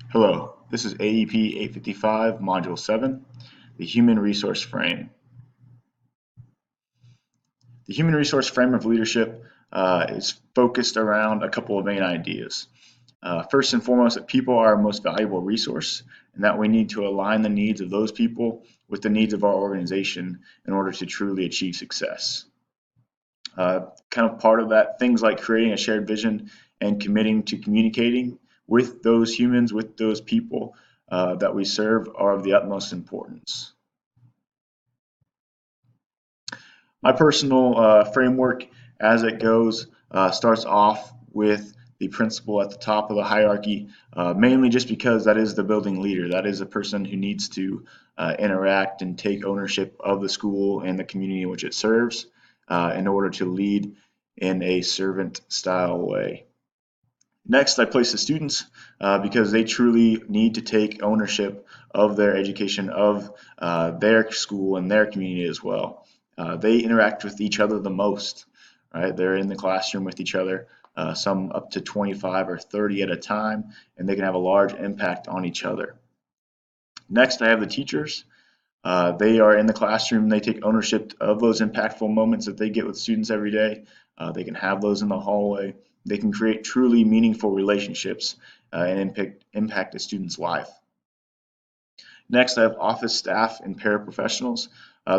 Hello, this is AEP 855, Module 7, the Human Resource Frame. The Human Resource Frame of Leadership is focused around a couple of main ideas. First and foremost, that people are our most valuable resource, and that we need to align the needs of those people with the needs of our organization in order to truly achieve success. Kind of part of that, things like creating a shared vision and committing to communicating with those humans, with those people that we serve, are of the utmost importance. My personal framework as it goes starts off with the principal at the top of the hierarchy, mainly just because that is the building leader. That is a person who needs to interact and take ownership of the school and the community in which it serves in order to lead in a servant style way. Next, I place the students because they truly need to take ownership of their education, of their school and their community as well. They interact with each other the most, right? They're in the classroom with each other, some up to 25 or 30 at a time, and they can have a large impact on each other. Next, I have the teachers. They are in the classroom. They take ownership of those impactful moments that they get with students every day. They can have those in the hallway. They can create truly meaningful relationships and impact a student's life. Next, I have office staff and paraprofessionals.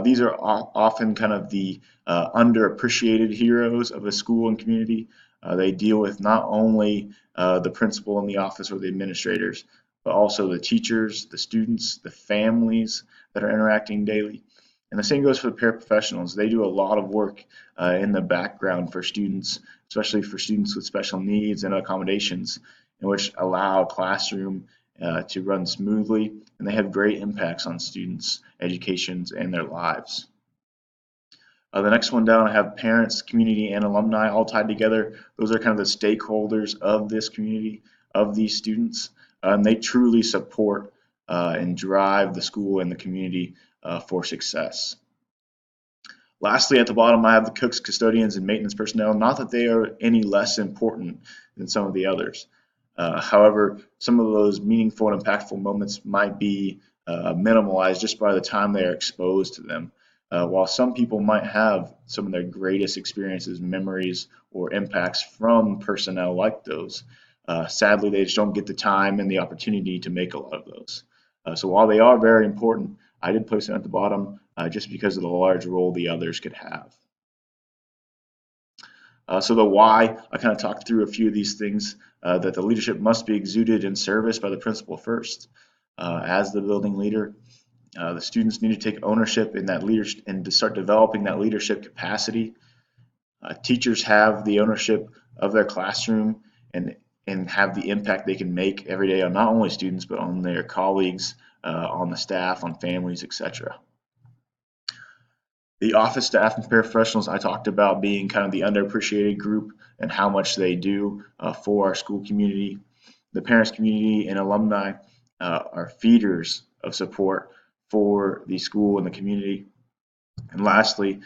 These are often kind of the underappreciated heroes of a school and community. They deal with not only the principal in the office or the administrators, but also the teachers, the students, the families that are interacting daily. And the same goes for the paraprofessionals. They do a lot of work in the background for students, especially for students with special needs and accommodations, in which allow a classroom to run smoothly, and they have great impacts on students' educations and their lives. The next one down, I have parents, community, and alumni all tied together. Those are kind of the stakeholders of this community, of these students, and they truly support and drive the school and the community for success. Lastly, at the bottom, I have the cooks, custodians, and maintenance personnel. Not that they are any less important than some of the others. However, some of those meaningful and impactful moments might be minimalized just by the time they are exposed to them. While some people might have some of their greatest experiences, memories, or impacts from personnel like those, sadly, they just don't get the time and the opportunity to make a lot of those. So while they are very important, I did place them at the bottom just because of the large role the others could have. So the why, I kind of talked through a few of these things, that the leadership must be exuded in service by the principal first. As the building leader, the students need to take ownership in that leadership and to start developing that leadership capacity. Teachers have the ownership of their classroom and have the impact they can make every day on not only students but on their colleagues, on the staff, on families, etc. The office staff and paraprofessionals I talked about being kind of the underappreciated group and how much they do for our school community. The parents community and alumni are feeders of support for the school and the community. And lastly,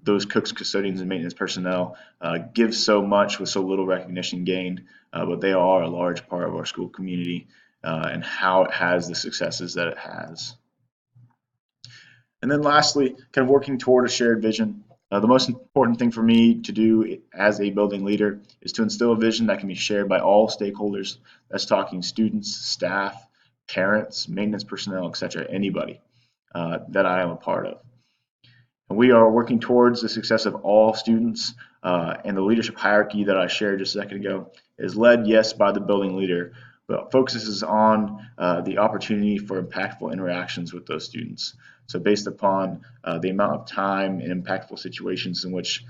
those cooks, custodians, and maintenance personnel give so much with so little recognition gained, but they are a large part of our school community and how it has the successes that it has. And then lastly, kind of working toward a shared vision. The most important thing for me to do as a building leader is to instill a vision that can be shared by all stakeholders. That's talking students, staff, parents, maintenance personnel, etc., anybody that I am a part of. And we are working towards the success of all students, and the leadership hierarchy that I shared just a second ago is led, yes, by the building leader, but focuses on the opportunity for impactful interactions with those students. So based upon the amount of time and impactful situations in which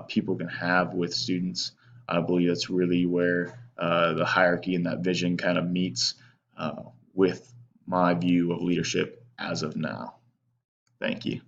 people can have with students, I believe that's really where the hierarchy and that vision kind of meets with my view of leadership as of now. Thank you.